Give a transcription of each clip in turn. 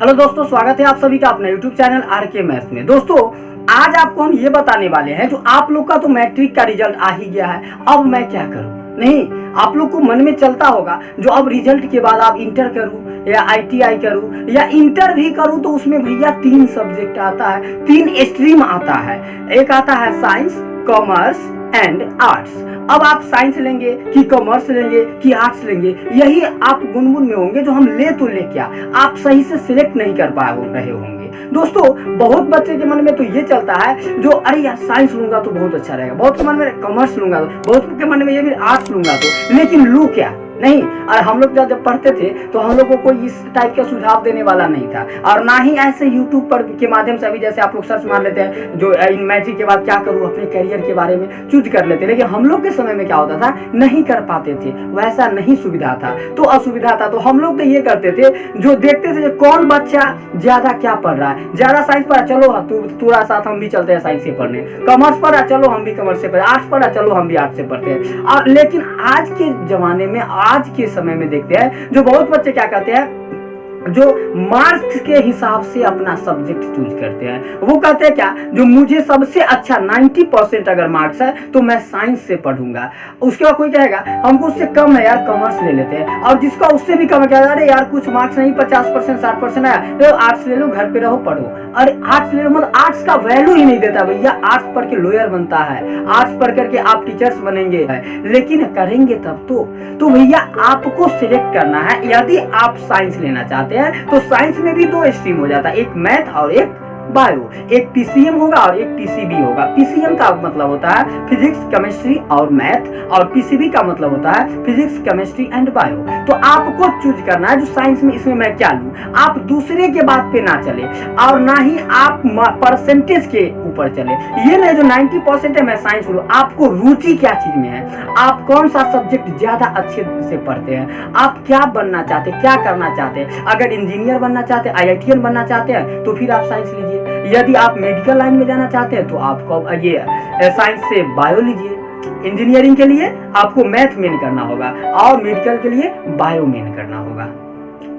Hello दोस्तों, स्वागत है आप सभी का अपने YouTube चैनल RK मैथ्स में। दोस्तों आज आपको हम ये बताने वाले हैं, जो आप लोग का तो मैट्रिक का रिजल्ट आ ही गया है, अब मैं क्या करूं। नहीं, आप लोग को मन में चलता होगा जो अब रिजल्ट के बाद आप इंटर करूं या ITI करूं या इंटर भी करूं तो उसमें भैया 3 सब्जेक्ट आता है, 3 स्ट्रीम आता है। एक आता है साइंस, कॉमर्स एंड आर्ट्स। अब आप साइंस लेंगे कि कॉमर्स लेंगे कि आर्ट्स लेंगे, यही आप गुनगुन में होंगे। जो हम ले तो ले क्या, आप सही से सिलेक्ट नहीं कर पा रहे होंगे। दोस्तों बहुत बच्चे के मन में तो ये चलता है जो अरे यार साइंस लूंगा तो बहुत अच्छा रहेगा, बहुत के मन में कॉमर्स लूंगा तो, बहुत के मन में ये भी आर्ट्स लूंगा तो, लेकिन लू क्या नहीं। और हम लोग जब पढ़ते थे तो हम लोग को कोई इस टाइप का सुझाव देने वाला नहीं था, और ना ही ऐसे यूट्यूब पर के माध्यम से अभी जैसे आप लोग सर्च मार लेते हैं जो इन मैट्रिक के बाद क्या करूं, अपने करियर के बारे में चूज कर लेते। लेकिन हम लोग के समय में क्या होता था, नहीं कर पाते थे, वैसा नहीं सुविधा था तो असुविधा था। तो हम लोग तो ये करते थे, जो देखते थे कौन बच्चा ज्यादा क्या पढ़ रहा है, ज्यादा साइंस पढ़ा चलो तुम्हारा साथ हम भी चलते हैं साइंस से पढ़ने, कॉमर्स पढ़ा चलो हम भी कॉमर्स से पढ़े, आर्ट्स पढ़ा चलो हम भी आर्ट्स से पढ़ते हैं। और लेकिन आज के जमाने में, आज के समय में देखते हैं जो बहुत बच्चे क्या कहते हैं, जो मार्क्स के हिसाब से अपना सब्जेक्ट चूज करते हैं। वो कहते हैं क्या, जो मुझे सबसे अच्छा 90% अगर मार्क्स है तो मैं साइंस से पढ़ूंगा। उसके बाद कोई कहेगा हमको उससे कम है यार, कॉमर्स ले लेते हैं। और जिसका उससे भी कम है, क्या अरे यार कुछ मार्क्स नहीं, 50% 60% आया, तो आर्ट्स ले लो, घर पे रहो पढ़ो। अरे आर्ट्स ले लो, मतलब आर्ट्स का वैल्यू ही नहीं देता भैया। आर्ट्स पढ़ के लॉयर बनता है, आर्ट्स पढ़ करके आप टीचर्स बनेंगे, लेकिन करेंगे तब तो भैया आपको सिलेक्ट करना है। यदि आप साइंस लेना चाहते हैं तो साइंस में भी 2 स्ट्रीम हो जाता है, एक मैथ और एक बायो। एक PCM होगा और एक PCB होगा। PCM का मतलब होता है फिजिक्स, केमिस्ट्री और मैथ, और PCB का मतलब होता है फिजिक्स, केमिस्ट्री एंड बायो। तो आपको चूज करना है जो साइंस में, इसमें मैं क्या लूं। आप दूसरे के बात पे ना चले और ना ही आप परसेंटेज के ऊपर चले। ये नहीं जो 90% है मैं साइंस लूं। आपको रुचि क्या चीज में है, आप कौन सा सब्जेक्ट ज्यादा अच्छे से पढ़ते हैं, आप क्या बनना चाहते हैं, क्या करना चाहते हैं। अगर इंजीनियर बनना चाहते हैं, IITian बनना चाहते हैं तो फिर आप साइंस लीजिए। यदि आप मेडिकल लाइन में जाना चाहते हैं तो आपको ये साइंस से बायो लीजिए। इंजीनियरिंग के लिए आपको मैथ मेन करना होगा और मेडिकल के लिए बायो मेन करना होगा।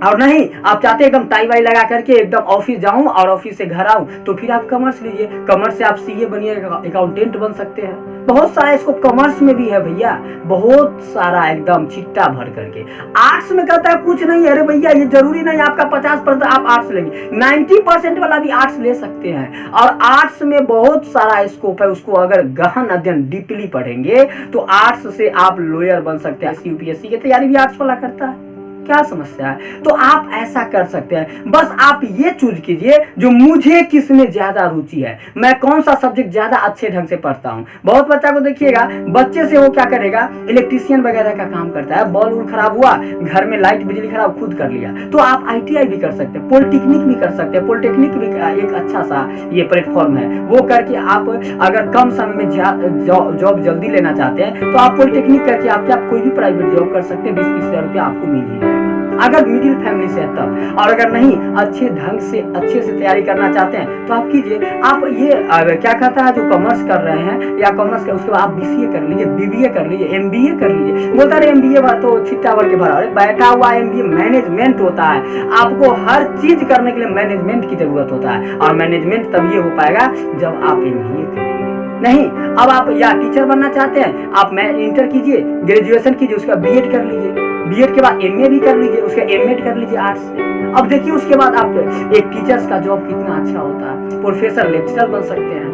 और नहीं आप चाहते एकदम टाई वाई लगा करके एकदम ऑफिस जाऊं और ऑफिस से घर आऊं तो फिर आप कॉमर्स लीजिए। कॉमर्स से आप CA बनिए, अकाउंटेंट बन सकते हैं। बहुत सारा इसको कॉमर्स में भी है भैया, बहुत सारा एकदम चिट्टा भर करके। आर्ट्स में कहता है कुछ नहीं, अरे भैया ये जरूरी नहीं आपका 50% आप आर्ट्स लेंगे, 90% वाला भी आर्ट्स ले सकते हैं। और आर्ट्स में बहुत सारा स्कोप है, उसको अगर गहन अध्ययन डीपली पढ़ेंगे तो आर्ट्स से आप लॉयर बन सकते हैं। UPSC की तैयारी भी आर्ट्स वाला करता है, क्या समस्या है। तो आप ऐसा कर सकते हैं, बस आप ये चूज कीजिए जो मुझे किसमें ज्यादा रुचि है, मैं कौन सा सब्जेक्ट ज्यादा अच्छे ढंग से पढ़ता हूं। बहुत बच्चा को देखिएगा, बच्चे से वो क्या करेगा, इलेक्ट्रीशियन वगैरह का काम करता है, बॉल वूल खराब हुआ, घर में लाइट बिजली खराब, खुद कर लिया। तो आप ITI भी कर सकते हैं, पॉलिटेक्निक भी कर सकते हैं। पॉलिटेक्निक भी एक अच्छा सा ये प्लेटफॉर्म है, वो करके आप अगर कम समय में जॉब जल्दी लेना चाहते हैं तो आप पॉलिटेक्निक करके आप कोई भी प्राइवेट जॉब कर सकते हैं। 20-30 हजार रुपया आपको मिल ही जाएगा, अगर मिडिल फैमिली से है तब। और अगर नहीं अच्छे ढंग से अच्छे से तैयारी करना चाहते हैं तो आप कीजिए। आप ये क्या कहता है, जो कॉमर्स कर रहे हैं या कॉमर्स कर, उसके बाद आप BCA कर लीजिए, BBA कर लीजिए, MBA कर लीजिए। बोलता है MBA तो छिट्टा भर के भरा, बैठा हुआ MBA मैनेजमेंट होता है। आपको हर चीज करने के लिए मैनेजमेंट की जरूरत होता है, और मैनेजमेंट तभी हो पाएगा जब आप MBA करेंगे। नहीं, अब आप या टीचर बनना चाहते हैं, आप इंटर कीजिए, ग्रेजुएशन कीजिए, उसका B.Ed कर लीजिए, B.Ed के बाद MA भी कर लीजिए, उसका M.Ed कर लीजिए आर्ट्स से। अब देखिए उसके बाद आप एक टीचर्स का जॉब कितना अच्छा होता है, प्रोफेसर, लेक्चरर बन सकते हैं।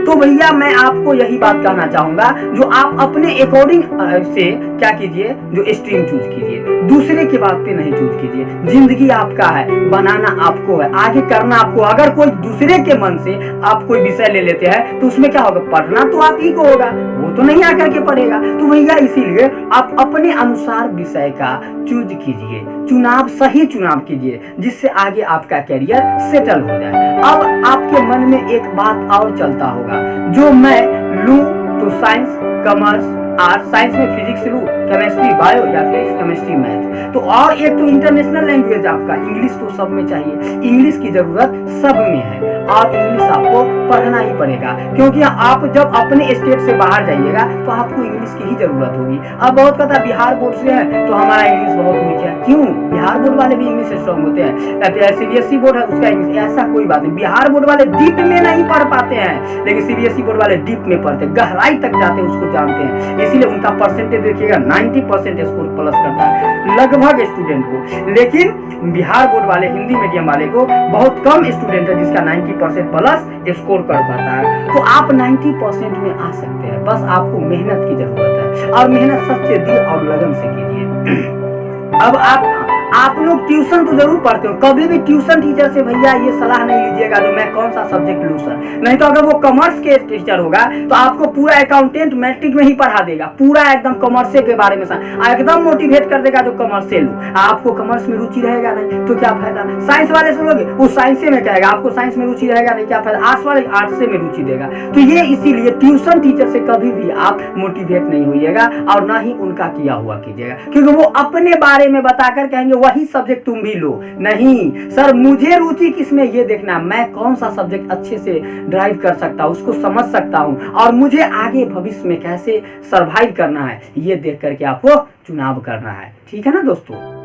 तो भैया मैं आपको यही बात कहना चाहूंगा, जो आप अपने अकॉर्डिंग से क्या कीजिए, जो स्ट्रीम चूज कीजिए, दूसरे की बात पे नहीं चूज कीजिए। जिंदगी आपका है, बनाना आपको है, आगे करना आपको। अगर कोई दूसरे के मन से आप कोई विषय ले लेते हैं तो उसमें क्या होगा, पढ़ना तो आप ही को होगा, वो तो नहीं आकर के पढ़ेगा। तो भैया इसीलिए आप अपने अनुसार विषय का चूज कीजिए, चुनाव सही चुनाव कीजिए, जिससे आगे आपका करियर सेटल हो जाए। अब आपके मन में एक बात और चलता होगा, जो मैं लूं तो साइंस, कॉमर्स, आर्ट्स, साइंस में फिजिक्स लो, केमिस्ट्री बायो या फिजिक्स केमिस्ट्री मैथ। तो और एक तो इंटरनेशनल लैंग्वेज आपका इंग्लिश तो सब में चाहिए, इंग्लिश की जरूरत सब में है और इंग्लिश आपको पढ़ना ही पड़ेगा, क्योंकि आप जब अपने स्टेट से बाहर जाइएगा तो आपको इंग्लिश की ही जरूरत होगी। अब बहुत कहता है बिहार बोर्ड से है तो हमारा इंग्लिश बहुत वीक है, क्यों? बिहार बोर्ड वाले भी इंग्लिश स्ट्रॉन्ग होते हैं, सीबीएसई बोर्ड है उसका इंग्लिश, ऐसा कोई बात नहीं। बिहार बोर्ड वाले डीप में नहीं पढ़ पाते हैं, लेकिन सीबीएसई बोर्ड वाले डीप में पढ़ते हैं, गहराई तक जाते हैं, उसको जानते हैं, इसीलिए उनका परसेंटेज देखिएगा 90% स्कोर प्लस करता है लगभग स्टूडेंट को। लेकिन बिहार बोर्ड वाले हिंदी मीडियम वाले को बहुत कम स्टूडेंट है जिसका 90% प्लस स्कोर कर पाता है। तो आप 90% में आ सकते हैं, बस आपको मेहनत की जरूरत है और मेहनत सच्चे दिल और लगन से कीजिए। अब आप लोग ट्यूशन तो जरूर पढ़ते हो, कभी भी ट्यूशन टीचर से भैया ये सलाह नहीं लीजिएगा जो मैं कौन सा सब्जेक्ट लूं सर, नहीं तो अगर वो कॉमर्स के टीचर होगा तो आपको पूरा अकाउंटेंट मैट्रिक में ही पढ़ा देगा, पूरा एकदम कॉमर्स के बारे में एकदम मोटिवेट कर देगा जो कॉमर्स से लो। आपको कॉमर्स में रुचि रहेगा नहीं तो क्या फायदा, साइंस वाले से लोगे वो साइंस में कहेगा, आपको साइंस में रुचि रहेगा नहीं क्या फायदा, आर्ट्स वाले आर्ट्स में रुचि देगा। तो ये इसीलिए ट्यूशन टीचर से कभी भी आप मोटिवेट नहीं होइएगा और ना ही उनका किया हुआ कीजिएगा, क्योंकि वो अपने बारे में बताकर कहेंगे वही सब्जेक्ट तुम भी लो। नहीं सर, मुझे रुचि किसमें ये देखना, मैं कौन सा सब्जेक्ट अच्छे से ड्राइव कर सकता हूँ, उसको समझ सकता हूँ और मुझे आगे भविष्य में कैसे सरवाइव करना है, ये देख करके आपको चुनाव करना है। ठीक है ना दोस्तों।